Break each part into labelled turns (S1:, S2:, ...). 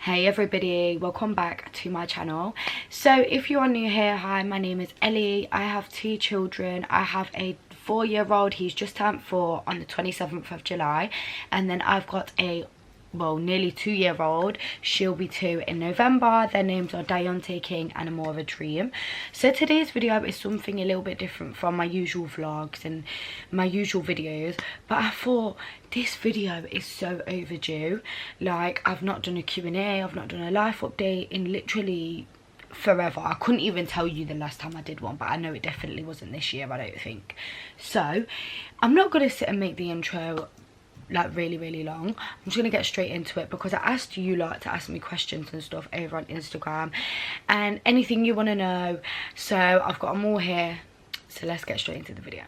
S1: Hey everybody, welcome back to my channel. So if you are new here, hi, my name is Ellie. I have two children. I have a 4-year-old, he's just turned 4 on the 27th of July, and then I've got a nearly 2-year-old. She'll be 2 in November. Their names are Dionte-King and More of a Dream. So today's video is something a little bit different from my usual vlogs and my usual videos, but I thought this video is so overdue. Like, I've not done a Q&A, I've not done a life update in literally forever. I couldn't even tell you the last time I did one, but I know it definitely wasn't this year, I don't think. So I'm not going to sit and make the intro like really long. I'm just gonna get straight into it because I asked you lot to ask me questions and stuff over on Instagram and anything you want to know, so I've got them all here. So let's get straight into the video.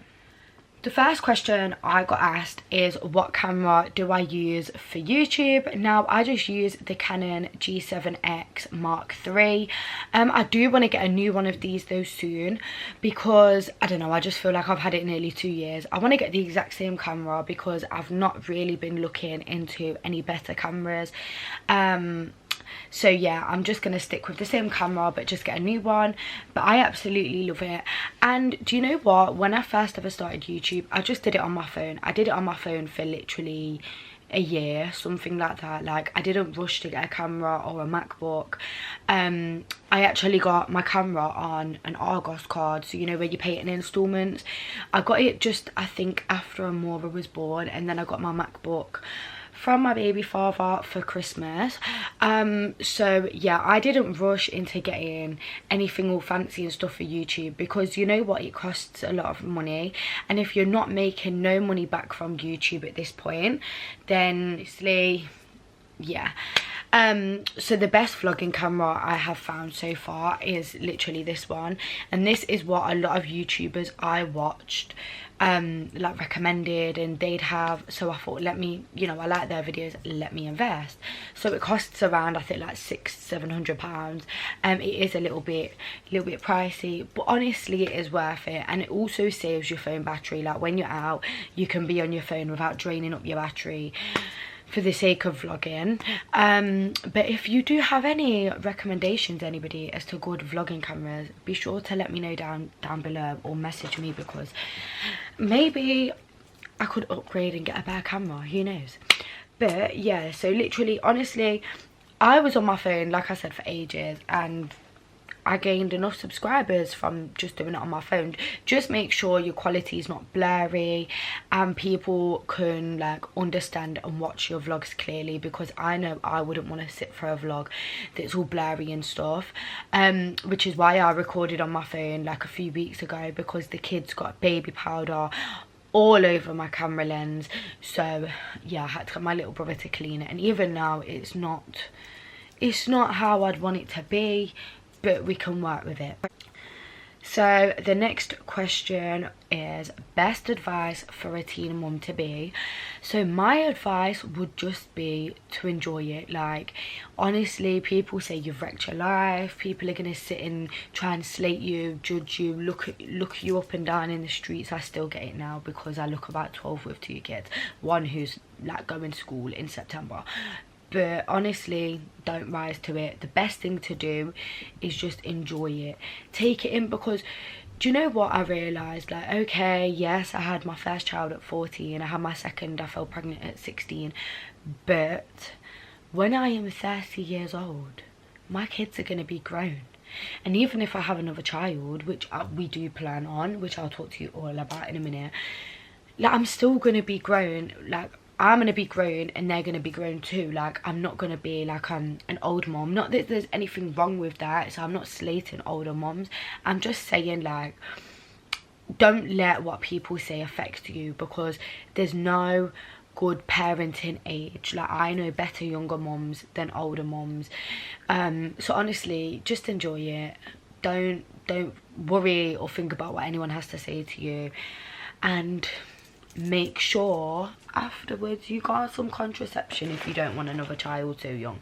S1: The first question I got asked is, what camera do I use for YouTube? Now, I just use the Canon G7X Mark III. I do want to get a new one of these though soon because, I don't know, I just feel like I've had it nearly 2 years. I want to get the exact same camera because I've not really been looking into any better cameras. So yeah, I'm just going to stick with the same camera but just get a new one. But I absolutely love it. And do you know what? When I first ever started YouTube, I just did it on my phone. I did it on my phone for literally a year, something like that. Like, I didn't rush to get a camera or a MacBook. I actually got my camera on an Argos card, so you know where you pay it in installments. I got it just, I think, after Amora was born, and then I got my MacBook from my baby father for Christmas. So yeah, I didn't rush into getting anything all fancy and stuff for YouTube because you know what, it costs a lot of money, and if you're not making no money back from YouTube at this point, then obviously, yeah. So the best vlogging camera I have found so far is literally this one, and this is what a lot of YouTubers I watched like recommended and they'd have. So I thought, let me, you know, I like their videos, let me invest. So it costs around, I think, like £600-700. It is a little bit pricey, but honestly it is worth it. And it also saves your phone battery. Like, when you're out, you can be on your phone without draining up your battery for the sake of vlogging. But if you do have any recommendations, anybody, as to good vlogging cameras, be sure to let me know down below or message me, because maybe I could upgrade and get a better camera, who knows. But yeah, so literally, honestly, I was on my phone, like I said, for ages, and I gained enough subscribers from just doing it on my phone. Just make sure your quality is not blurry and people can like understand and watch your vlogs clearly, because I know I wouldn't want to sit for a vlog that's all blurry and stuff. Which is why I recorded on my phone like a few weeks ago, because the kids got baby powder all over my camera lens. So yeah, I had to get my little brother to clean it, and even now it's not how I'd want it to be, but we can work with it. So the next question is, best advice for a teen mum to be. So my advice would just be to enjoy it. Like, honestly, people say you've wrecked your life, people are gonna sit and try and slate you, judge you, look you up and down in the streets. I still get it now because I look about 12 with 2 kids, one who's like going to school in September. But honestly, don't rise to it. The best thing to do is just enjoy it. Take it in, because do you know what I realised? Like, okay, yes, I had my first child at 14. I had my second, I fell pregnant at 16. But when I am 30 years old, my kids are going to be grown. And even if I have another child, which we do plan on, which I'll talk to you all about in a minute, like, I'm still going to be grown. Like, I'm going to be grown and they're going to be grown too. Like, I'm not going to be like an old mom. Not that there's anything wrong with that, so I'm not slating older moms. I'm just saying, like, don't let what people say affect you, because there's no good parenting age. Like, I know better younger moms than older moms. So honestly, just enjoy it. Don't worry or think about what anyone has to say to you, and make sure afterwards you got some contraception if you don't want another child so young.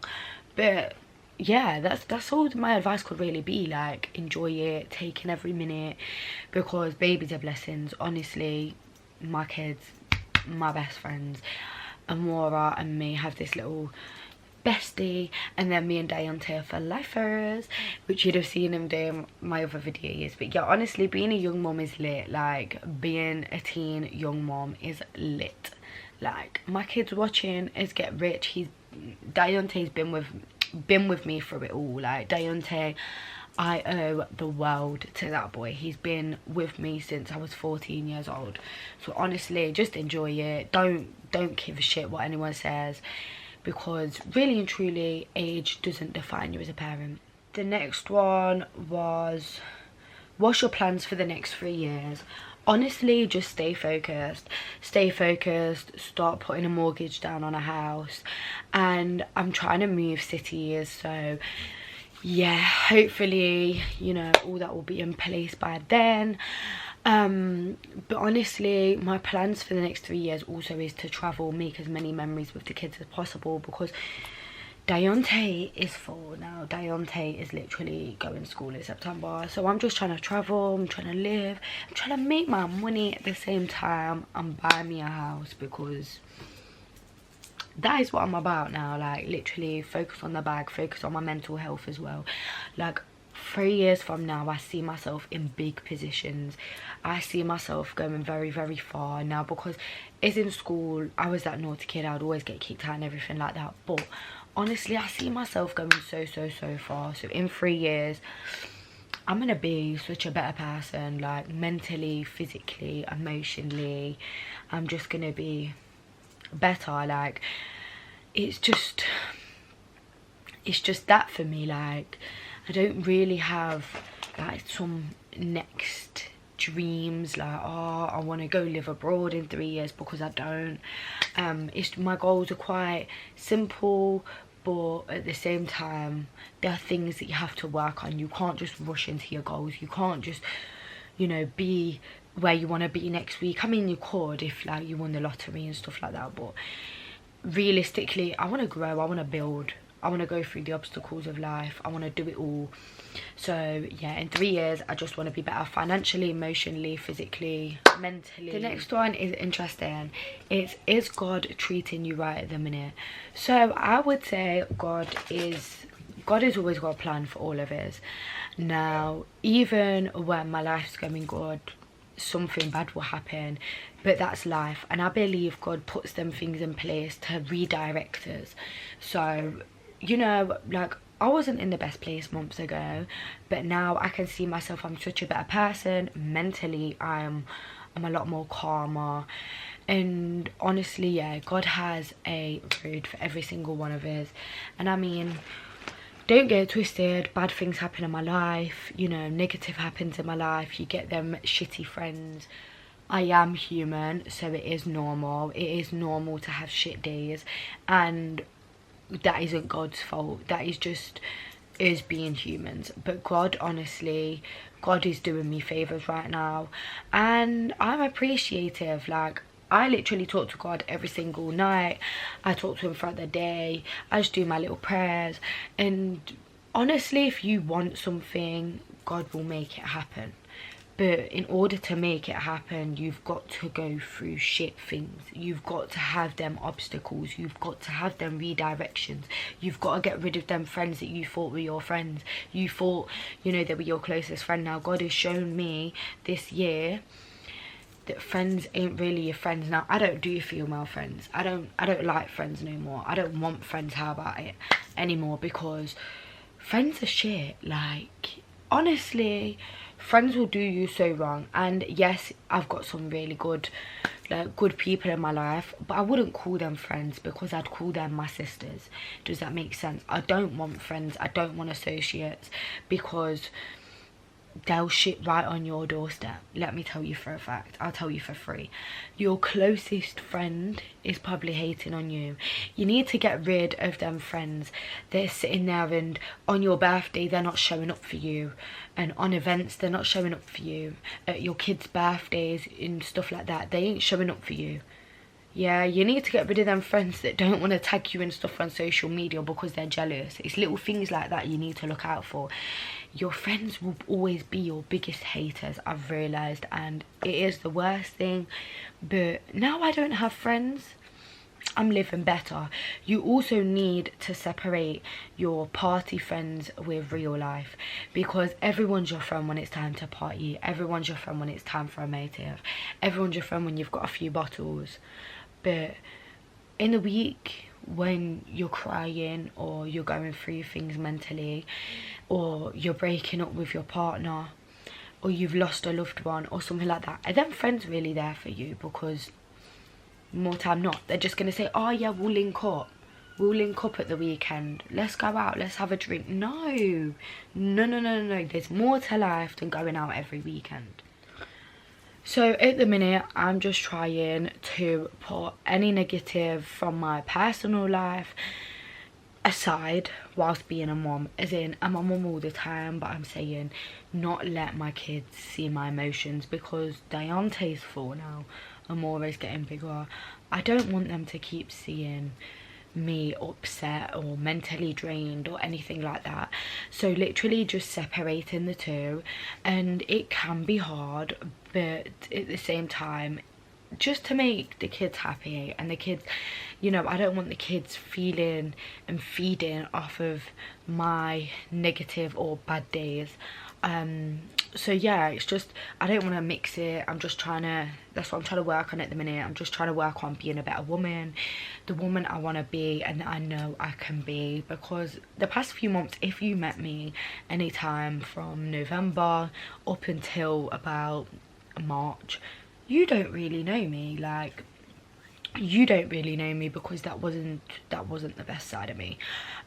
S1: But yeah, that's all my advice could really be. Like, enjoy it, take in every minute, because babies are blessings. Honestly, my kids, my best friends, Amora and me have this little bestie, and then me and Dionte are for lifers, which you'd have seen him doing my other videos. But yeah, honestly, being a young mom is lit. Like, being a teen young mom is lit. Like, my kids watching is get rich. Dionte's been with me through it all. Like, Dionte, I owe the world to that boy. He's been with me since I was 14 years old. So honestly, just enjoy it. Don't give a shit what anyone says, because really and truly, age doesn't define you as a parent. The next one was, what's your plans for the next 3 years? Honestly, just stay focused, start putting a mortgage down on a house, and I'm trying to move cities, so yeah, hopefully, you know, all that will be in place by then. But honestly, my plans for the next 3 years also is to travel, make as many memories with the kids as possible, because Dionte is full now. Dionte is literally going to school in September, so I'm just trying to travel, I'm trying to live, I'm trying to make my money at the same time and buy me a house, because that is what I'm about now. Like, literally focus on the bag, focus on my mental health as well. Like, 3 years from now, I see myself in big positions. I see myself going very, very far now, because as in school, I was that naughty kid. I would always get kicked out and everything like that. But honestly, I see myself going so far. So in 3 years, I'm gonna be such a better person, like mentally, physically, emotionally. I'm just gonna be better. Like, it's just that for me. Like, I don't really have like some next dreams like, oh, I want to go live abroad in 3 years, because I don't. My goals are quite simple, but at the same time, there are things that you have to work on. You can't just rush into your goals. You can't just, you know, be where you want to be next week. I mean, you could if like you won the lottery and stuff like that, but realistically, I want to grow, I want to build, I want to go through the obstacles of life, I want to do it all. So yeah, in 3 years, I just want to be better financially, emotionally, physically, mentally. The next one is interesting. It's, is God treating you right at the minute? So I would say God has always got a plan for all of us. Now, even when my life's going good, something bad will happen, but that's life, and I believe God puts them things in place to redirect us. So, you know, like, I wasn't in the best place months ago, but now I can see myself. I'm such a better person mentally. I'm a lot more calmer, and honestly, yeah, God has a road for every single one of us. And I mean, don't get it twisted, bad things happen in my life, you know, negative happens in my life, you get them shitty friends. I am human, so it is normal. It is normal to have shit days, and that isn't God's fault. That is just us being humans. But God, honestly, God is doing me favours right now, and I'm appreciative. Like, I literally talk to God every single night. I talk to him throughout the day. I just do my little prayers. And honestly, if you want something, God will make it happen. But in order to make it happen, you've got to go through shit things. You've got to have them obstacles. You've got to have them redirections. You've got to get rid of them friends that you thought were your friends. You thought, you know, they were your closest friend. Now, God has shown me this year that friends ain't really your friends. Now, I don't do female friends. I don't like friends no more. I don't want friends, how about it, anymore, because friends are shit. Like, honestly, friends will do you so wrong. And yes, I've got some really good people in my life, but I wouldn't call them friends, because I'd call them my sisters. Does that make sense? I don't want friends, I don't want associates, because they'll shit right on your doorstep. Let me tell you for a fact. I'll tell you for free. Your closest friend is probably hating on you. You need to get rid of them friends. They're sitting there, and on your birthday they're not showing up for you, and on events they're not showing up for you, at your kids' birthdays and stuff like that, they ain't showing up for you. Yeah, you need to get rid of them friends that don't want to tag you and stuff on social media because they're jealous. It's little things like that you need to look out for. Your friends will always be your biggest haters, I've realised, and it is the worst thing. But now I don't have friends. I'm living better. You also need to separate your party friends with real life, because everyone's your friend when it's time to party. Everyone's your friend when it's time for a motive. Everyone's your friend when you've got a few bottles. But in the week, when you're crying or you're going through things mentally, or you're breaking up with your partner, or you've lost a loved one or something like that, are them friends really there for you? Because more time not, they're just gonna say, oh yeah, we'll link up at the weekend, let's go out, let's have a drink. No, there's more to life than going out every weekend. So at the minute, I'm just trying to put any negative from my personal life aside whilst being a mom. As in, I'm a mom all the time, but I'm saying not let my kids see my emotions, because Dionte's 4 now, Amore's getting bigger. I don't want them to keep seeing me upset or mentally drained or anything like that. So literally just separating the two, and it can be hard, but at the same time, just to make the kids happy, and the kids, you know, I don't want the kids feeling and feeding off of my negative or bad days. So yeah, it's just, I don't want to mix it. I'm just trying to, that's what I'm trying to work on at the minute. I'm just trying to work on being a better woman, the woman I want to be and that I know I can be. Because the past few months, if you met me anytime from November up until about March, you don't really know me. Like, you don't really know me, because that wasn't the best side of me.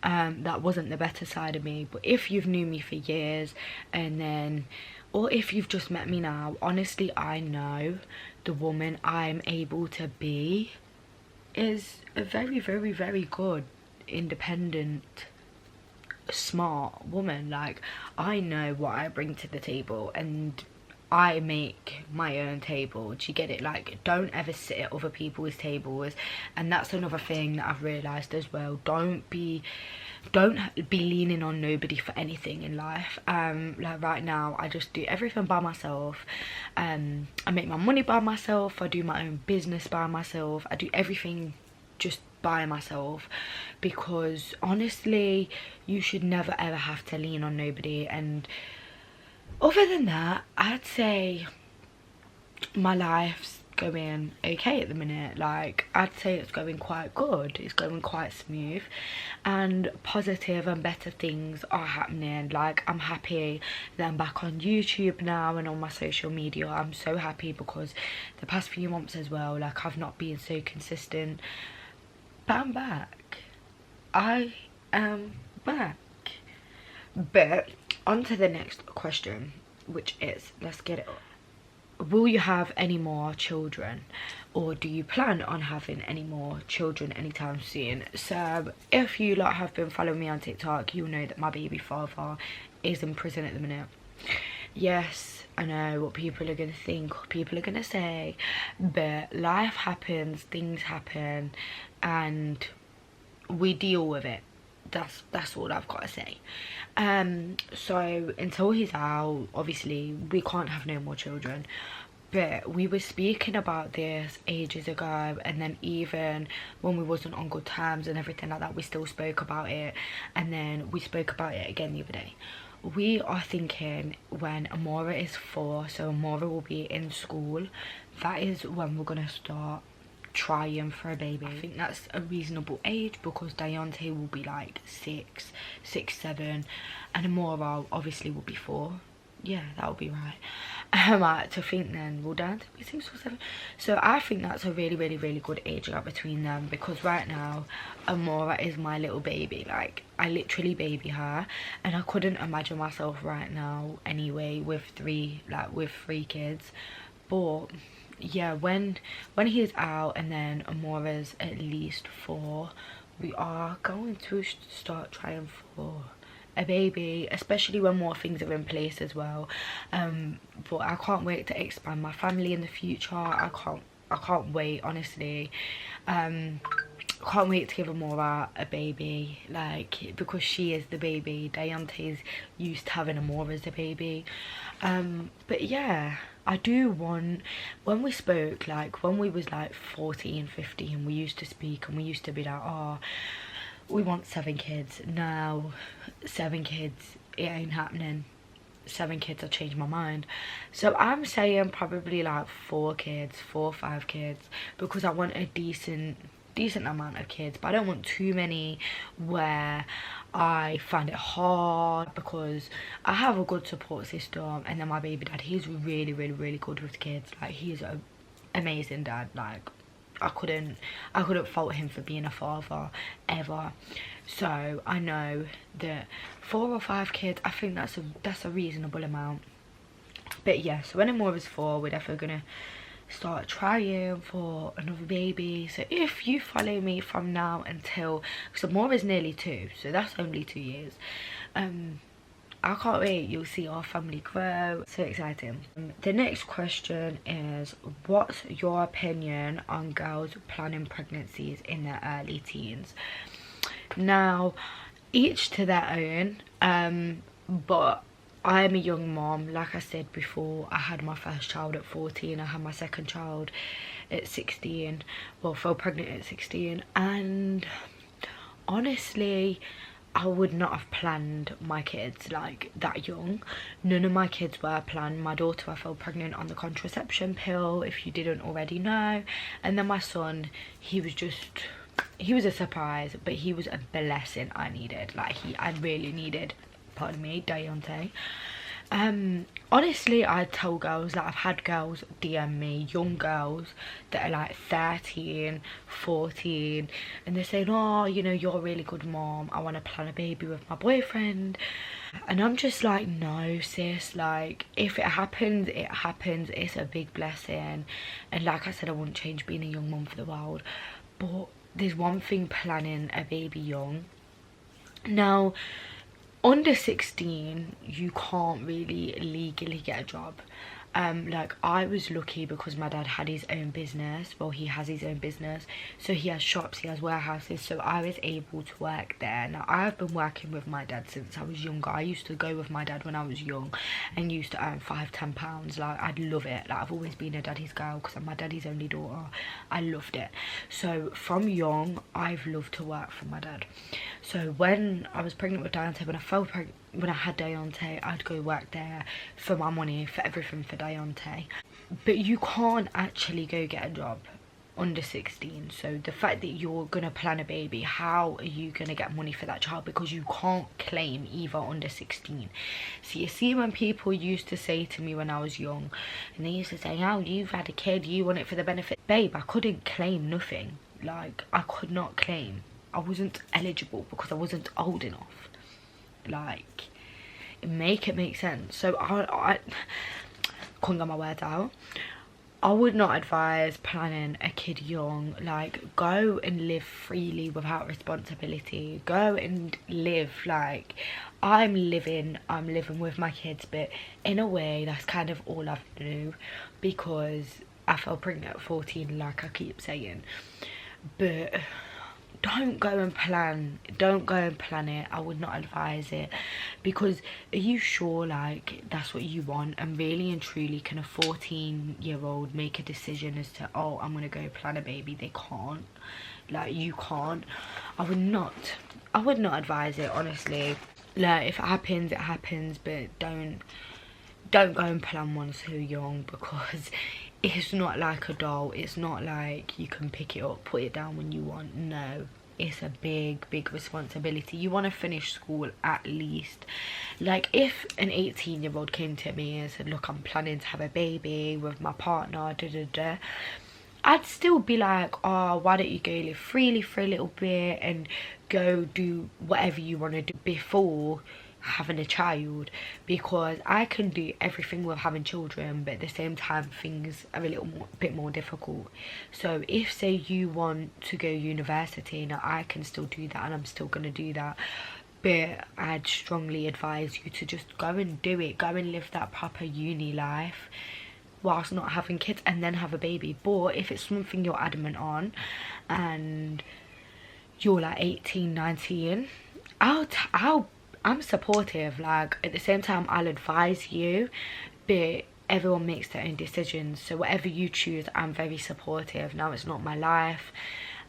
S1: That wasn't the better side of me. But if you've knew me for years, and then, or if you've just met me now, honestly, I know the woman I'm able to be is a very, very, very good, independent, smart woman. Like, I know what I bring to the table, and I make my own table. Do you get it? Like, don't ever sit at other people's tables. And that's another thing that I've realised as well. Don't be leaning on nobody for anything in life. Like right now, I just do everything by myself. I make my money by myself. I do my own business by myself. I do everything just by myself, because honestly, you should never ever have to lean on nobody. And other than that, I'd say my life's going okay at the minute. Like, I'd say it's going quite good, it's going quite smooth, and positive and better things are happening. Like, I'm happy that I'm back on YouTube now and on my social media. I'm so happy, because the past few months as well, like, I've not been so consistent, but I'm back. I am back. But on to the next question, which is, let's get it up. Will you have any more children, or do you plan on having any more children anytime soon? So if you lot have been following me on TikTok, you'll know that my baby father is in prison at the minute. Yes, I know what people are going to think, what people are going to say, but life happens, things happen, and we deal with it. That's all I've got to say. So until he's out, obviously we can't have no more children. But we were speaking about this ages ago, and then even when we wasn't on good terms and everything like that, we still spoke about it. And then we spoke about it again the other day. We are thinking when Amora is 4, so Amora will be in school, that is when we're gonna start trying for a baby. I think that's a reasonable age, because Dionte will be like 6, 7, and Amora obviously will be 4. Yeah, that would be right. To think then, will Dad be 6 or 7? So I think that's a really, really, really good age gap between them, because right now Amora is my little baby. Like, I literally baby her, and I couldn't imagine myself right now anyway with 3 kids. But yeah, when he's out and then Amora's at least 4, we are going to start trying for a baby, especially when more things are in place as well. But I can't wait to expand my family in the future. I can't wait, honestly. I can't wait to give Amora a baby, like, because she is the baby. Dionte's used to having Amora as a baby. But yeah, I do want, when we spoke, like when we was like 14, 15, we used to speak and we used to be like, oh, we want 7 kids. Now 7 kids, it ain't happening. 7 kids, I changed my mind. So I'm saying probably like 4 kids, 4 or 5 kids, because I want a decent amount of kids, but I don't want too many where I find it hard, because I have a good support system, and then my baby dad, he's really good with kids. Like, he's an amazing dad. Like, I couldn't fault him for being a father ever. So I know that 4 or 5 kids, I think that's a reasonable amount. But yeah, so when Amora's 4, we're definitely gonna start trying for another baby. So if you follow me from now until, because Amora's nearly 2, so that's only 2 years, I can't wait. You'll see our family grow. So exciting. The next question is, what's your opinion on girls planning pregnancies in their early teens? Now, each to their own, but I'm a young mom. Like I said before, I had my first child at 14. I had my second child at 16. Well, fell pregnant at 16. And honestly, I would not have planned my kids like that young. None of my kids were planned. My daughter, I fell pregnant on the contraception pill, if you didn't already know. And then my son, he was a surprise, but he was a blessing I needed. Like, I really needed, pardon me, Dionte. Honestly, I tell girls that I've had girls DM me, young girls that are like 13, 14, and they're saying, oh, you know, you're a really good mom, I want to plan a baby with my boyfriend. And I'm just like, no sis, like, if it happens, it happens. It's a big blessing, and like I said, I wouldn't change being a young mom for the world. But there's one thing planning a baby young. Now, under 16, you can't really legally get a job. Like, I was lucky because my dad had his own business. Well, he has his own business, so he has shops, he has warehouses, so I was able to work there. Now, I've been working with my dad since I was younger. I used to go with my dad when I was young and used to earn £5–10. Like, I'd love it. Like, I've always been a daddy's girl because I'm my daddy's only daughter. I loved it. So from young, I've loved to work for my dad. So when I was pregnant with Dionte, when I had Dionte, I'd go work there for my money, for everything for Dionte. But you can't actually go get a job under 16. So the fact that you're gonna plan a baby, how are you gonna get money for that child? Because you can't claim either under 16. So you see, when people used to say to me when I was young, and they used to say, oh, you've had a kid, you want it for the benefit. Babe, I couldn't claim nothing. Like, I could not claim. I wasn't eligible because I wasn't old enough. Like, make it make sense. So I couldn't get my words out. I would not advise planning a kid young. Like, go and live freely without responsibility. Go and live like I'm living with my kids, but in a way that's kind of all I do, because I fell pregnant at 14, like I keep saying. But don't go and plan it. I would not advise it, because are you sure like that's what you want? And really and truly, can a 14-year-old make a decision as to, oh, I'm gonna go plan a baby? They can't. Like, you can't. I would not advise it, honestly. Like, if it happens, it happens, but don't go and plan one so young, because it's not like a doll. It's not like you can pick it up, put it down when you want. No, it's a big responsibility. You want to finish school at least. Like, if an 18-year-old came to me and said, look, I'm planning to have a baby with my partner, I'd still be like, oh, why don't you go live freely for a little bit and go do whatever you want to do before having a child, because I can do everything with having children, but at the same time things are a bit more difficult. So if, say, you want to go university, now I can still do that, and I'm still going to do that, but I'd strongly advise you to just go and do it. Go and live that proper uni life whilst not having kids, and then have a baby. But if it's something you're adamant on and you're like 18, 19, I'm supportive. Like, at the same time, I'll advise you, but everyone makes their own decisions. So whatever you choose, I'm very supportive. Now, it's not my life,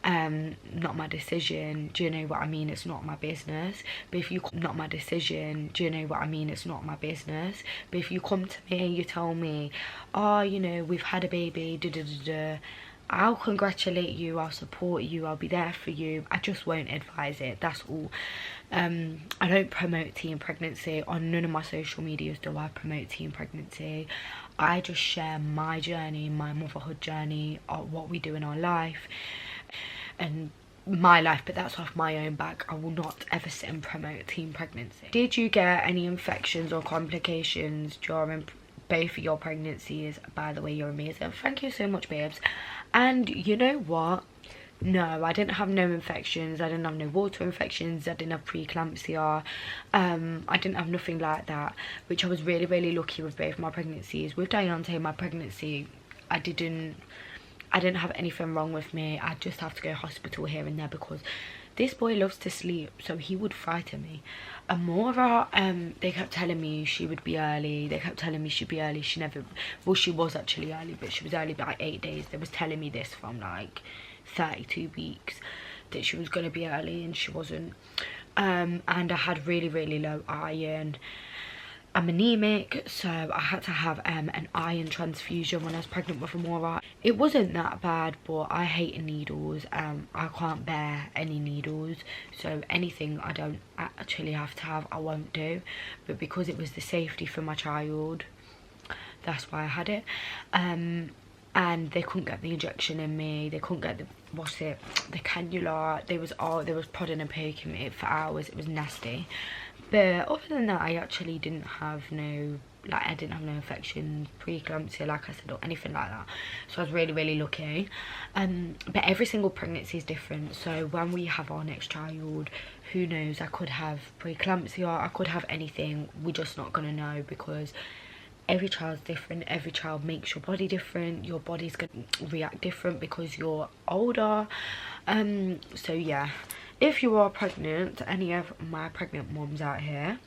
S1: not my decision, do you know what I mean? It's not my business. But if you, not my decision, do you know what I mean? It's not my business. But if you come to me and you tell me, oh, you know, we've had a baby, da da da da, I'll congratulate you, I'll support you, I'll be there for you. I just won't advise it, that's all. I don't promote teen pregnancy. On none of my social medias do I promote teen pregnancy. I just share my journey, my motherhood journey, what we do in our life and my life, but that's off my own back. I will not ever sit and promote teen pregnancy. Did you get any infections or complications during both of your pregnancies? By the way, you're amazing. Thank you so much, babes. And you know what? No, I didn't have no infections. I didn't have no water infections. I didn't have preeclampsia. I didn't have nothing like that, which I was really, really lucky with both my pregnancies. With Dionte, my pregnancy, I didn't have anything wrong with me. I just have to go to hospital here and there because this boy loves to sleep, so he would frighten me. Amora, they kept telling me she would be early. They kept telling me she'd be early. She never, well, she was actually early, but she was early by 8 days. They was telling me this from like 32 weeks that she was going to be early, and she wasn't. And I had really, really low iron. I'm anemic, so I had to have an iron transfusion when I was pregnant with Amora. It wasn't that bad, but I hate needles. I can't bear any needles, so anything I don't actually have to have, I won't do. But because it was the safety for my child, that's why I had it. And they couldn't get the injection in me. They couldn't get the the cannula. They was prodding and poking me for hours. It was nasty. But other than that, I actually didn't have no, like, I didn't have no infections, preeclampsia, like I said, or anything like that. So I was really, really lucky. But every single pregnancy is different. So when we have our next child, who knows, I could have preeclampsia, I could have anything. We're just not gonna know because every child's different. Every child makes your body different. Your body's gonna react different because you're older. So yeah, if you are pregnant, any of my pregnant moms out here,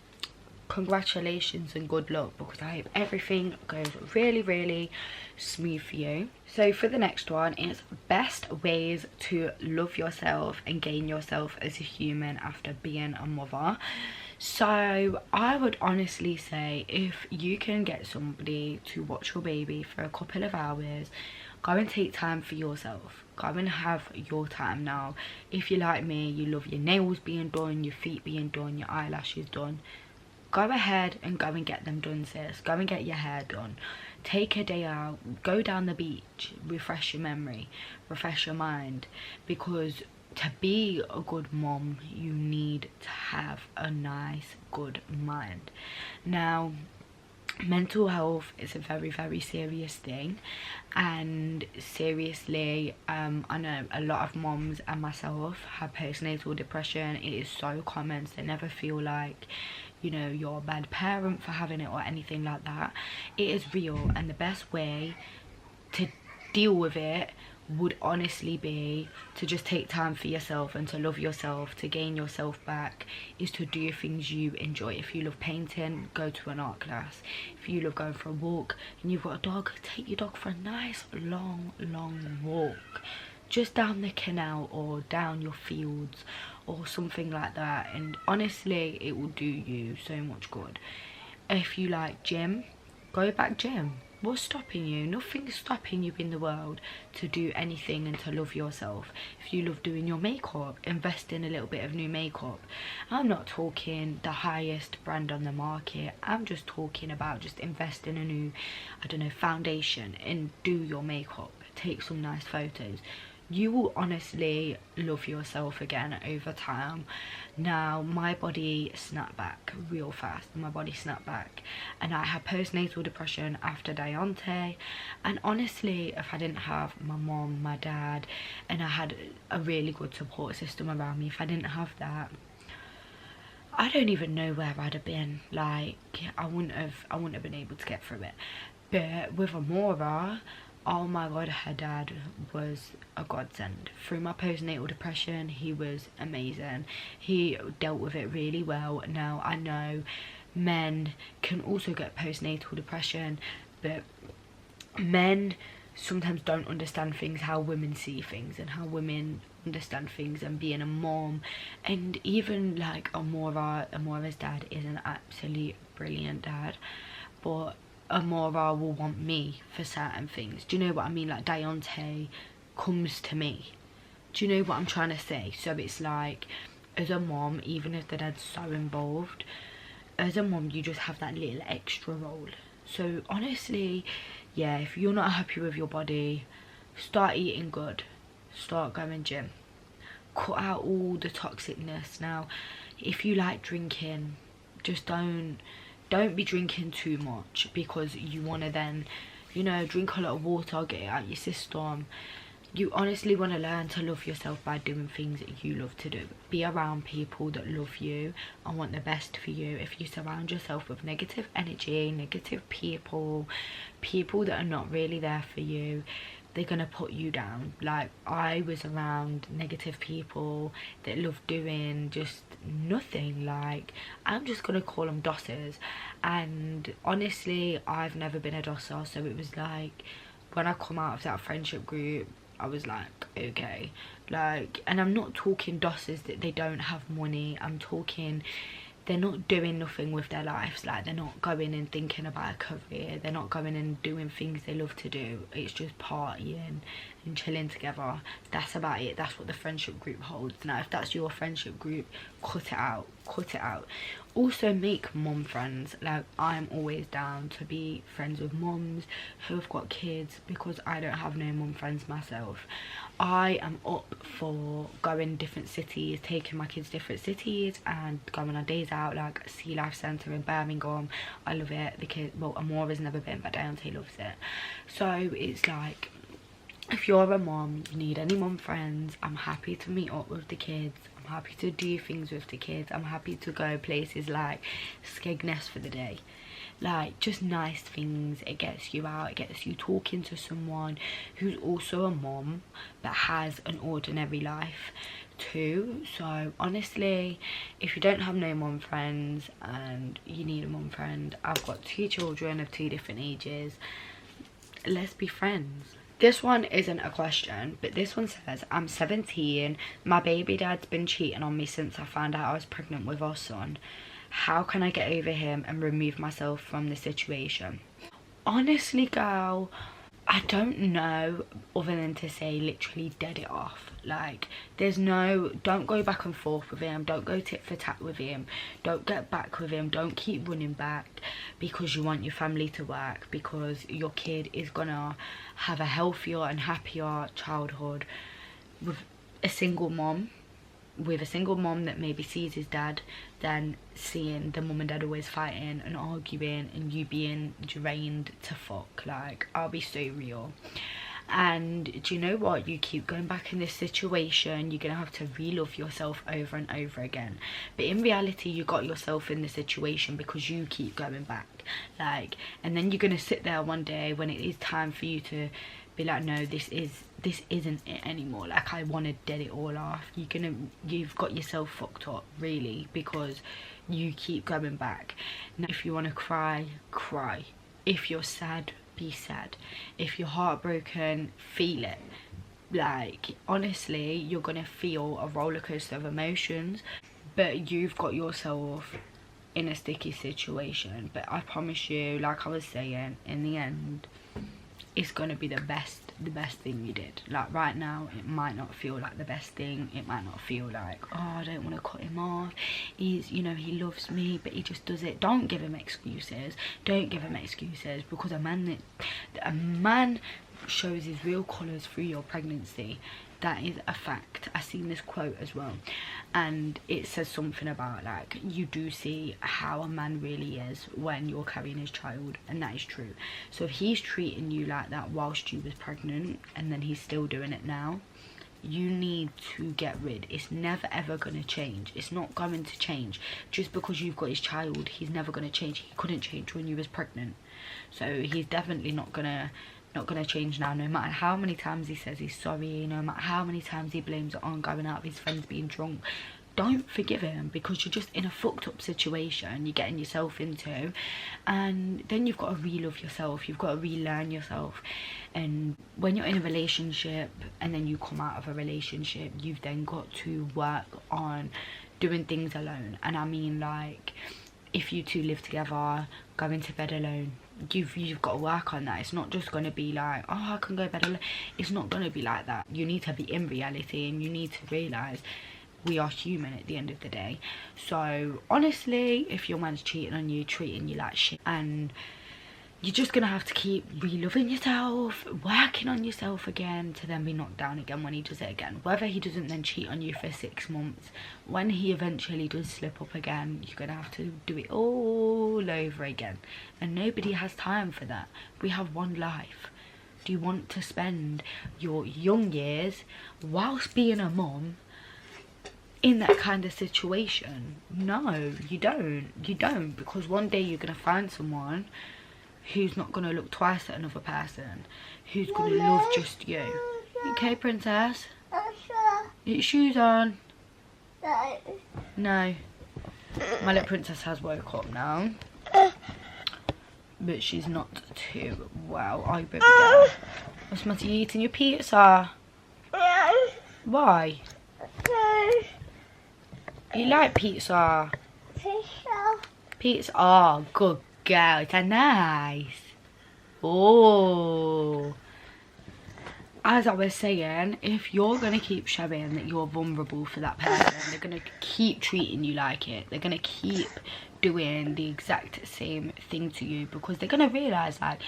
S1: congratulations and good luck, because I hope everything goes really, really smooth for you. So for the next one, it's best ways to love yourself and gain yourself as a human after being a mother. So I would honestly say, if you can get somebody to watch your baby for a couple of hours, go and take time for yourself. Go and have your time. Now, if you're like me, you love your nails being done, your feet being done, your eyelashes done, go ahead and go and get them done, sis. Go and get your hair done. Take a day out, go down the beach, refresh your memory, refresh your mind, because to be a good mom, you need to have a nice, good mind. Now, mental health is a very, very serious thing, and seriously, I know a lot of moms and myself have postnatal depression. It is so common, so never feel like, you know, you're a bad parent for having it or anything like that. It is real, and the best way to deal with it would honestly be to just take time for yourself and to love yourself, to gain yourself back, is to do things you enjoy. If you love painting, go to an art class. If you love going for a walk and you've got a dog, take your dog for a nice long walk, just down the canal or down your fields or something like that, and honestly it will do you so much good. If you like gym, go back gym. What's stopping you? Nothing's stopping you in the world to do anything and to love yourself. If you love doing your makeup, invest in a little bit of new makeup. I'm not talking the highest brand on the market. I'm just talking about just invest in a new, I don't know, foundation and do your makeup. Take some nice photos. You will honestly love yourself again over time. Now, my body snapped back real fast. My body snapped back, and I had postnatal depression after Dionte. And honestly, if I didn't have my mom, my dad, and I had a really good support system around me, if I didn't have that, I don't even know where I'd have been. Like, I wouldn't have been able to get through it. But with Amora, oh my god, her dad was a godsend. Through my postnatal depression, he was amazing. He dealt with it really well. Now I know men can also get postnatal depression, but men sometimes don't understand things how women see things and how women understand things. And being a mom, and even like Amora's dad is an absolute brilliant dad, but Amora will want me for certain things. Do you know what I mean? Like Dionte comes to me. Do you know what I'm trying to say? So it's like, as a mom, even if the dad's so involved, as a mom you just have that little extra role. So honestly, yeah, if you're not happy with your body, start eating good, start going gym, cut out all the toxicness. Now if you like drinking, just don't be drinking too much, because you want to then, you know, drink a lot of water, get it out your system. You honestly want to learn to love yourself by doing things that you love to do. Be around people that love you and want the best for you. If you surround yourself with negative energy, negative people that are not really there for you, they're gonna put you down. Like, I was around negative people that love doing just nothing. Like, I'm just gonna call them dossers, and honestly I've never been a dosser. So it was like, when I come out of that friendship group, I was like, okay, like, and I'm not talking dossers that they don't have money. I'm talking they're not doing nothing with their lives. Like, they're not going and thinking about a career, they're not going and doing things they love to do. It's just partying and chilling together. That's about it. That's what the friendship group holds. Now if that's your friendship group, cut it out, cut it out. Also make mom friends. Like, I'm always down to be friends with moms who have got kids, because I don't have no mom friends myself. I am up for going different cities, taking my kids different cities and going on days out, like Sea Life Centre in Birmingham. I love it. The kids, well, Amora's never been, but Dionte loves it. So it's like, if you're a mom, you need any mom friends, I'm happy to meet up with the kids. I'm happy to do things with the kids. I'm happy to go places like Skegness for the day. Like, just nice things. It gets you out, it gets you talking to someone who's also a mom but has an ordinary life too. So honestly, if you don't have no mom friends and you need a mom friend, I've got 2 children of 2 different ages. Let's be friends. This one isn't a question, but this one says, I'm 17, my baby dad's been cheating on me since I found out I was pregnant with our son. How can I get over him and remove myself from the situation? Honestly, girl, I don't know other than to say literally dead it off. Like, there's no, don't go back and forth with him, don't go tit for tat with him, don't get back with him, don't keep running back because you want your family to work, because your kid is gonna have a healthier and happier childhood with a single mom, that maybe sees his dad, than seeing the mum and dad always fighting and arguing and you being drained to fuck. Like, I'll be so real. And do you know what? You keep going back in this situation, you're gonna have to re-love yourself over and over again. But in reality, you got yourself in the situation because you keep going back. Like, and then you're gonna sit there one day when it is time for you to be like, no, this isn't it anymore. Like, I want to dead it all off. You've got yourself fucked up, really, because you keep going back. Now, if you want to cry, cry. If you're sad, be sad. If you're heartbroken, feel it. Like, honestly, you're gonna feel a roller coaster of emotions, but you've got yourself in a sticky situation. But I promise you, like I was saying, in the end, it's gonna be the best thing you did. Like, right now it might not feel like the best thing. It might not feel like, oh, I don't want to cut him off, he's, you know, he loves me but he just does it. Don't give him excuses. Don't give him excuses, because a man shows his real colours through your pregnancy. That is a fact. I seen this quote as well, and it says something about, like, you do see how a man really is when you're carrying his child, and that is true. So if he's treating you like that whilst you was pregnant, and then he's still doing it now, you need to get rid. It's never ever gonna change. It's not going to change. Just because you've got his child, he's never gonna change. He couldn't change when you was pregnant, so he's definitely not gonna not gonna change now, no matter how many times he says he's sorry, no matter how many times he blames it on going out with his friends being drunk. Don't forgive him, because you're just in a fucked up situation you're getting yourself into, and then you've got to re-love yourself, you've got to relearn yourself. And when you're in a relationship and then you come out of a relationship, you've then got to work on doing things alone. And I mean, like, if you two live together, going to bed alone, you've got to work on that. It's not just going to be like, oh, I can go to bed alone. It's not going to be like that. You need to be in reality, and you need to realise we are human at the end of the day. So honestly, if your man's cheating on you, treating you like shit, and you're just gonna have to keep re-loving yourself, working on yourself again, to then be knocked down again when he does it again. Whether he doesn't then cheat on you for 6 months, when he eventually does slip up again, you're gonna have to do it all over again, and nobody has time for that. We have one life. Do you want to spend your young years whilst being a mum in that kind of situation? No, you don't, because one day you're gonna find someone who's not gonna look twice at another person, who's gonna love just you. Okay, princess? Get your shoes on. No. My little princess has woke up now, but she's not too well. Are you, baby girl? What's the matter? You eating your pizza? Why? You like pizza? Pizza. Oh, good girl. It's nice. Oh. As I was saying, if you're going to keep showing that you're vulnerable for that person, they're going to keep treating you like it. They're going to keep doing the exact same thing to you, because they're going to realise, like,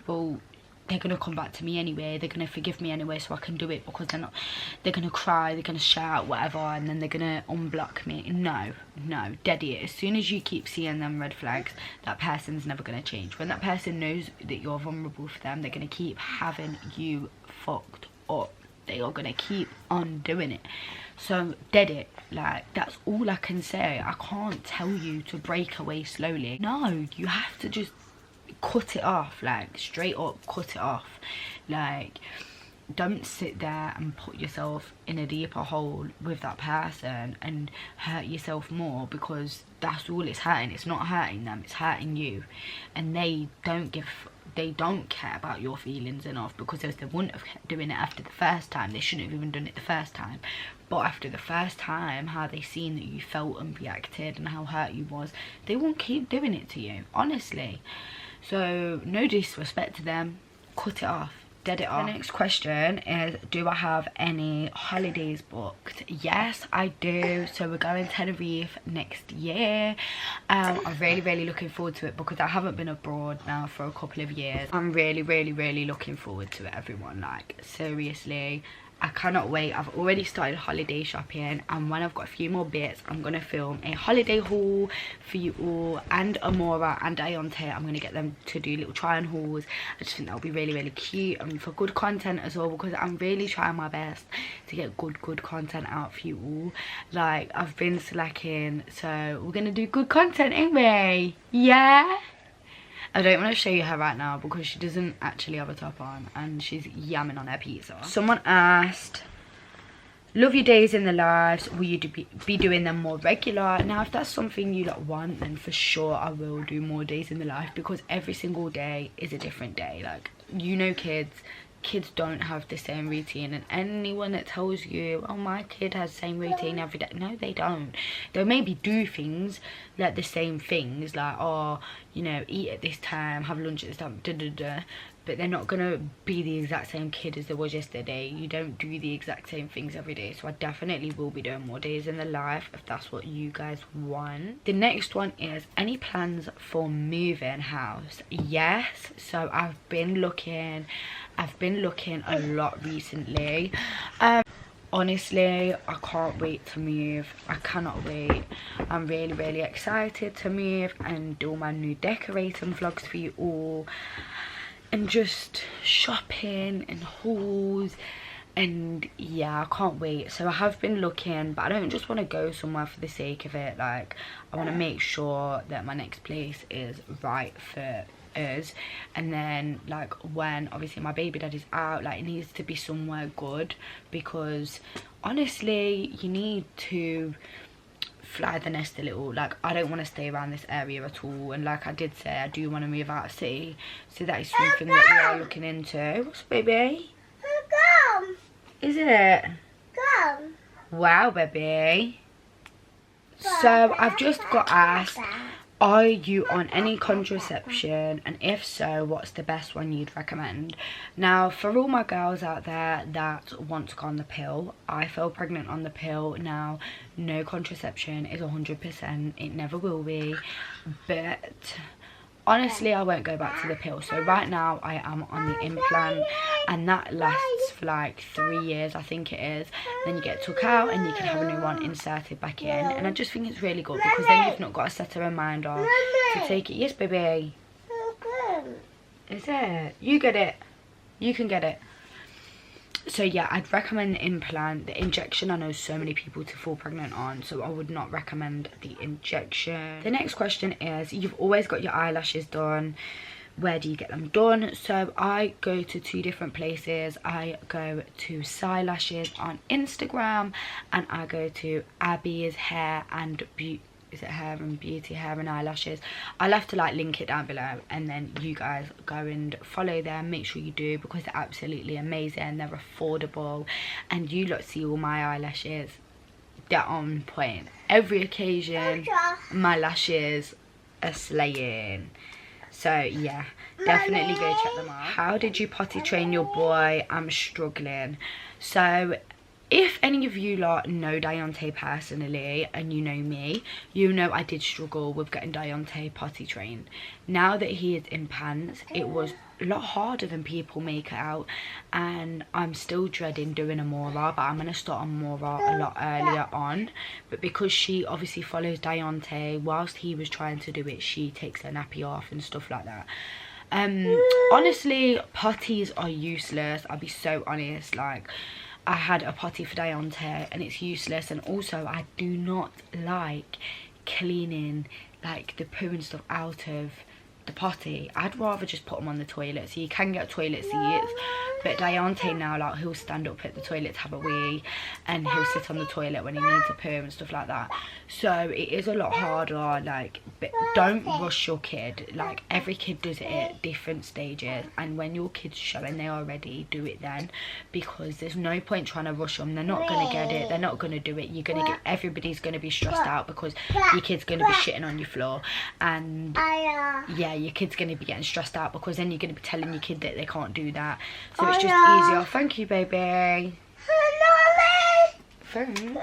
S1: well, they're going to come back to me anyway, they're going to forgive me anyway, so I can do it, because they're going to cry, they're going to shout, whatever, and then they're going to unblock me. No, dead it. As soon as you keep seeing them red flags, that person's never going to change. When that person knows that you're vulnerable for them, they're going to keep having you fucked up. They are going to keep on doing it. So dead it. Like, that's all I can say. I can't tell you to break away slowly. No, you have to just cut it off, like, straight up cut it off. Like, don't sit there and put yourself in a deeper hole with that person and hurt yourself more, because that's all it's hurting. It's not hurting them, it's hurting you. And they don't care about your feelings enough, because if they wouldn't have kept doing it after the first time, they shouldn't have even done it the first time. But after the first time, how they seen that you felt and reacted and how hurt you was, they won't keep doing it to you, honestly. So no disrespect to them, cut it off, dead it off. The next question is, do I have any holidays booked? Yes, I do. So we're going to Tenerife next year. I'm really looking forward to it, because I haven't been abroad now for a couple of years. I'm really looking forward to it, everyone. Like, seriously, I cannot wait. I've already started holiday shopping, and when I've got a few more bits, I'm going to film a holiday haul for you all, and Amora and Dionte. I'm going to get them to do little try-on hauls. I just think that'll be really cute, and for good content as well, because I'm really trying my best to get good content out for you all. Like, I've been slacking, so we're going to do good content, ain't we? Yeah? I don't want to show you her right now, because she doesn't actually have a top on and she's yamming on her pizza. Someone asked, love your days in the lives, will you be doing them more regular? Now, if that's something you like want, then for sure I will do more days in the life, because every single day is a different day. Like, you know, kids don't have the same routine, and anyone that tells you, oh, my kid has the same routine every day, no, they don't. They'll maybe do things like the same things, like, oh, you know, eat at this time, have lunch at this time, but they're not gonna be the exact same kid as they was yesterday. You don't do the exact same things every day. So I definitely will be doing more days in the life, if that's what you guys want. The next one is, any plans for moving house? Yes. So I've been looking a lot recently. Honestly, I can't wait to move. I cannot wait. I'm really excited to move and do my new decorating vlogs for you all, and just shopping and hauls, and yeah, I can't wait. So I have been looking, but I don't just want to go somewhere for the sake of it. Like, I want to make sure that my next place is right for us, and then like when obviously my baby daddy's out, like it needs to be somewhere good, because honestly you need to fly the nest a little. Like I don't want to stay around this area at all, and like I did say, I do want to move out of city, so that is something that we are looking into. What's baby?
S2: Come.
S1: Is it?
S2: Come.
S1: Wow, baby. So I've just got asked, are you on any contraception, and if so, what's the best one you'd recommend? Now, for all my girls out there that want to go on the pill, I fell pregnant on the pill. Now, no contraception is 100%, it never will be, but honestly I won't go back to the pill. So right now I am on the implant, and that lasts for like 3 years, I think it is. Then you get took out and you can have a new one inserted back in, and I just think it's really good, because then you've not got to set a reminder to take it. Yes baby? Is it? You get it, you can get it. So yeah, I'd recommend the implant. The injection I know so many people to fall pregnant on, so I would not recommend the injection. The next question is, you've always got your eyelashes done, where do you get them done? So I go to 2 different places. I go to Eyelashes on Instagram, and I go to Abby's Hair and Beauty. Is it Hair and Beauty, Hair and Eyelashes? I'll have to like link it down below, and then you guys go and follow them. Make sure you do, because they're absolutely amazing. They're affordable, and you lot see all my eyelashes, they're on point. Every occasion my lashes are slaying. So yeah, definitely go check them out. How did you potty train your boy? I'm struggling. So if any of you lot know Dionte personally, and you know me, you know I did struggle with getting Dionte potty trained. Now that he is in pants, it was a lot harder than people make it out, and I'm still dreading doing a Mora, but I'm going to start on Mora a lot earlier on. But because she obviously follows Dionte, whilst he was trying to do it, she takes her nappy off and stuff like that. Honestly, potties are useless. I'll be so honest. Like, I had a potty for Dionte and it's useless, and also I do not like cleaning like the poo and stuff out of the potty. I'd rather just put them on the toilet. So you can get toilet seats, but Dionte now, like, he'll stand up at the toilet to have a wee, and he'll sit on the toilet when he needs a poo and stuff like that. So it is a lot harder. Like, but don't rush your kid. Like, every kid does it at different stages, and when your kid's showing they are ready, do it then, because there's no point trying to rush them. They're not gonna get it, they're not gonna do it. You're gonna get, everybody's gonna be stressed out because your kid's gonna be shitting on your floor, and yeah, your kid's gonna be getting stressed out because then you're gonna be telling your kid that they can't do that. So it's just easier. Thank you, baby. Phone.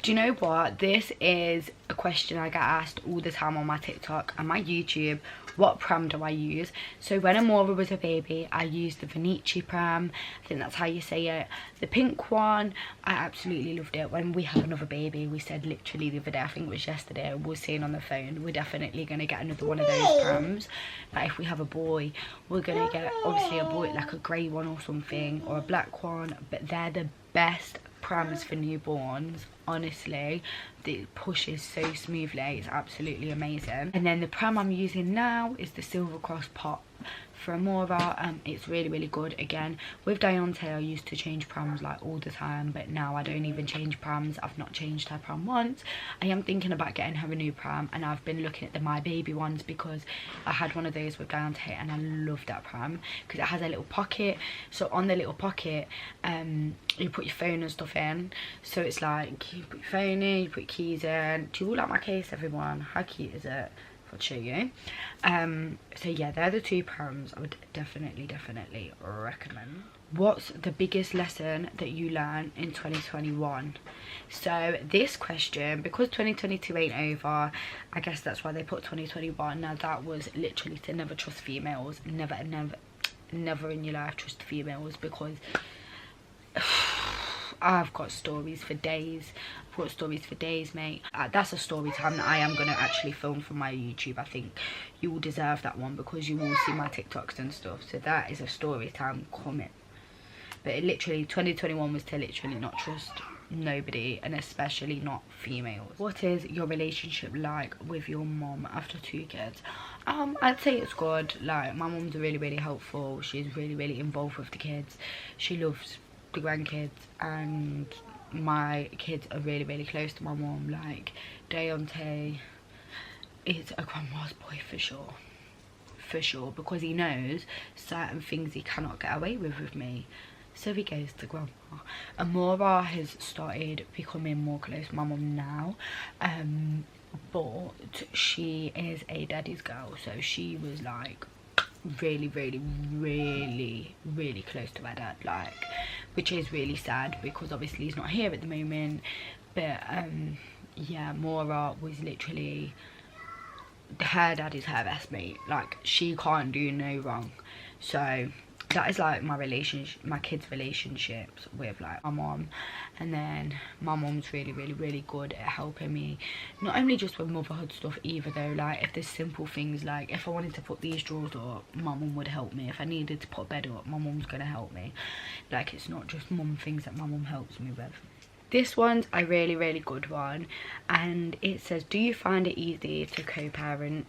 S1: Do you know what? This is a question I get asked all the time on my TikTok and my YouTube. What pram do I use? So when Amora was a baby, I used the Vinici pram. I think that's how you say it. The pink one, I absolutely loved it. When we have another baby, we said literally the other day, I think it was yesterday, we were saying on the phone, we're definitely going to get another one of those prams. Like, if we have a boy, we're going to get obviously a boy, like a grey one or something, or a black one. But they're the best prams for newborns, honestly. It pushes so smoothly, it's absolutely amazing. And then the pram I'm using now is the Silver Cross Pop for Amora. It's really, really good. Again, with Dionte, I used to change prams like all the time, but now I don't even change prams. I've not changed her pram once. I am thinking about getting her a new pram, and I've been looking at the My Baby ones because I had one of those with Dionte and I love that pram because it has a little pocket. So on the little pocket, you put your phone and stuff in. So it's like, you put your phone in, you put your keys in. Do you all like my case, everyone? How cute is it? I'll show you. So yeah, they're the 2 prams I would definitely recommend. What's the biggest lesson that you learned in 2021? So this question, because 2022 ain't over, I guess that's why they put 2021. Now that was literally to never trust females. Never in your life trust females, because I've got stories for days. I've got stories for days, mate. That's a story time that I am going to actually film for my YouTube. I think you will deserve that one because you will see my TikToks and stuff. So that is a story time coming. But it literally, 2021 was to literally not trust nobody, and especially not females. What is your relationship like with your mom after 2 kids? I'd say it's good. Like, my mom's really helpful. She's really involved with the kids. She loves the grandkids, and my kids are really close to my mom. Like, Dionte is a grandma's boy for sure, because he knows certain things he cannot get away with me, so he goes to grandma. Amora has started becoming more close to my mum now, but she is a daddy's girl, so she was like really close to her dad, like, which is really sad because obviously he's not here at the moment. But yeah, Mora was literally, her dad is her best mate. Like, she can't do no wrong. So that is like my relationship, my kids' relationships with like my mom. And then my mom's really good at helping me, not only just with motherhood stuff either though. Like, if there's simple things, like if I wanted to put these drawers up, my mum would help me. If I needed to put a bed up, my mum's gonna help me. Like, it's not just mum things that my mum helps me with. This one's a really good one, and it says, do you find it easy to co-parent?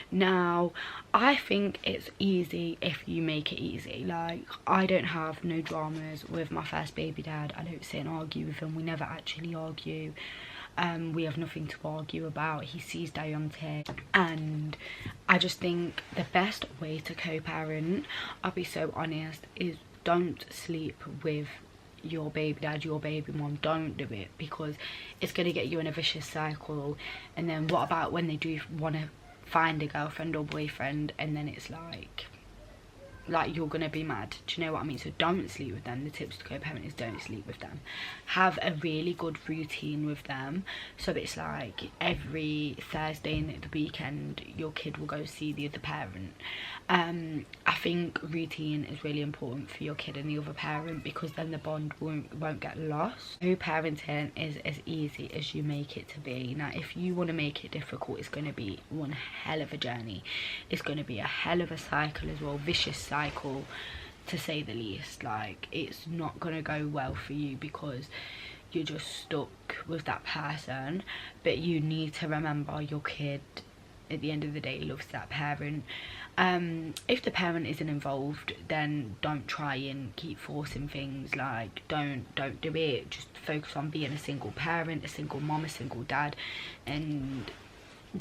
S1: Now, I think it's easy if you make it easy. Like, I don't have no dramas with my first baby dad. I don't sit and argue with him. We never actually argue. We have nothing to argue about. He sees Dionte, and I just think the best way to co-parent, I'll be so honest, is don't sleep with your baby dad, your baby mom. Don't do it, because it's going to get you in a vicious cycle. And then what about when they do want to find a girlfriend or boyfriend, and then it's like you're gonna be mad. Do you know what I mean? So don't sleep with them. The tips to co-parent is don't sleep with them. Have a really good routine with them, so it's like every Thursday in the weekend your kid will go see the other parent. I think routine is really important for your kid and the other parent, because then the bond won't get lost. Co-parenting is as easy as you make it to be. Now, if you want to make it difficult, it's going to be one hell of a journey. It's going to be a hell of a cycle as well, vicious cycle to say the least. Like, it's not going to go well for you because you're just stuck with that person. But you need to remember your kid at the end of the day loves that parent. If the parent isn't involved, then don't try and keep forcing things. Like, don't do it. Just focus on being a single parent, a single mom, a single dad, and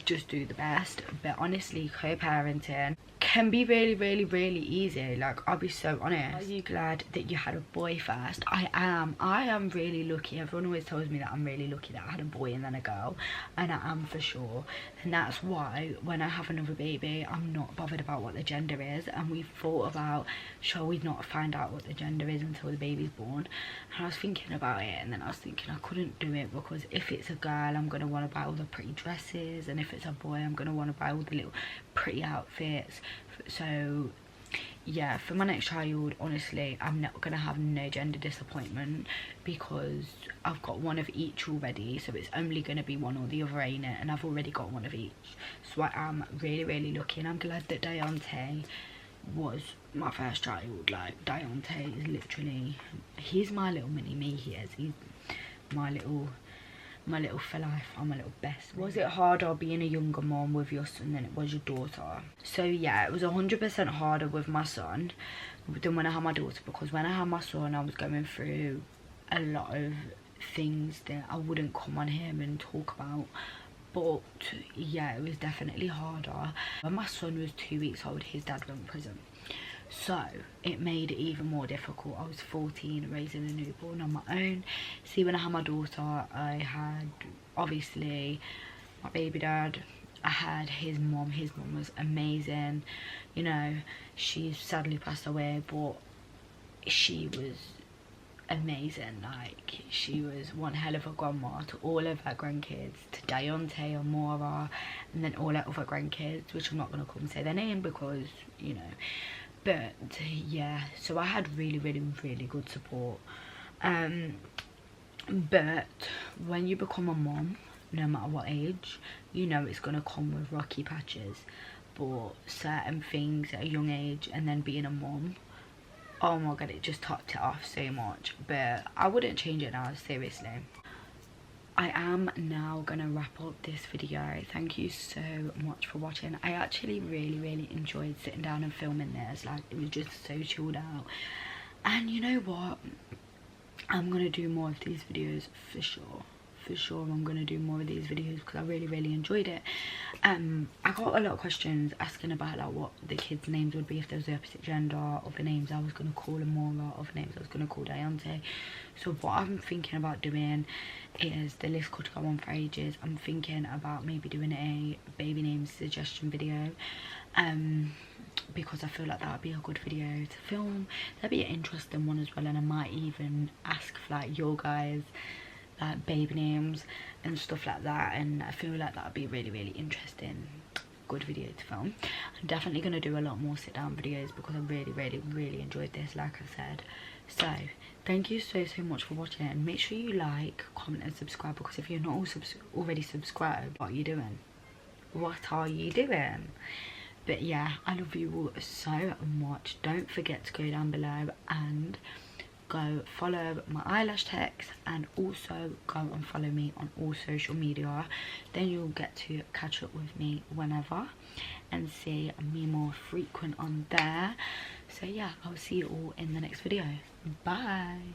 S1: just do the best. But honestly, co-parenting can be really easy. Like, I'll be so honest. Are you glad that you had a boy first? I am really lucky. Everyone always tells me that I'm really lucky that I had a boy and then a girl, and I am for sure. And that's why when I have another baby, I'm not bothered about what the gender is. And we've thought about, shall we not find out what the gender is until the baby's born? And I was thinking about it, and then I was thinking I couldn't do it, because if it's a girl, I'm going to want to buy all the pretty dresses, and if it's a boy, I'm going to want to buy all the little pretty outfits. So yeah, for my next child, honestly, I'm not going to have no gender disappointment, because I've got one of each already. So it's only going to be one or the other, ain't it? And I've already got one of each. So I am really lucky, and I'm glad that Dionte was my first child. Like, Dionte is literally, he's my little mini me. He's my little for life. I'm my little best. Was it harder being a younger mom with your son than it was your daughter? So yeah, it was 100% harder with my son than when I had my daughter, because when I had my son, I was going through a lot of things that I wouldn't come on him and talk about. But yeah, it was definitely harder. When my son was 2 weeks old, his dad went to prison, so it made it even more difficult. I was 14 raising a newborn on my own. See, when I had my daughter, I had obviously my baby dad, I had his mom. His mom was amazing, you know. She sadly passed away, but she was amazing. Like, she was one hell of a grandma to all of her grandkids, to Dionte, Amora, and then all her other grandkids, which I'm not going to come and say their name because, you know. But yeah, so I had really good support. But when you become a mom, no matter what age, you know it's going to come with rocky patches. But certain things at a young age, and then being a mom, Oh my god, it just topped it off so much, but I wouldn't change it now, seriously. I am now gonna wrap up this video. Thank you so much for watching. I actually really enjoyed sitting down and filming this. Like, it was just so chilled out. And you know what, I'm gonna do more of these videos for sure. I'm gonna do more of these videos because I really enjoyed it. I got a lot of questions asking about like what the kids' names would be if there was the opposite gender, other names I was gonna call Amora, other names I was gonna call Dionte. So what I'm thinking about doing is, the list could go on for ages. I'm thinking about maybe doing a baby name suggestion video, because I feel like that would be a good video to film. That'd be an interesting one as well, and I might even ask for like your guys like baby names and stuff like that, and I feel like that would be really interesting, good video to film. I'm definitely going to do a lot more sit down videos because I really enjoyed this, like I said. So thank you so much for watching, and make sure you like, comment and subscribe, because if you're not already subscribed, what are you doing? But yeah, I love you all so much. Don't forget to go down below and go follow my eyelash techs, and also go and follow me on all social media. Then you'll get to catch up with me whenever and see me more frequent on there. So yeah, I'll see you all in the next video. Bye.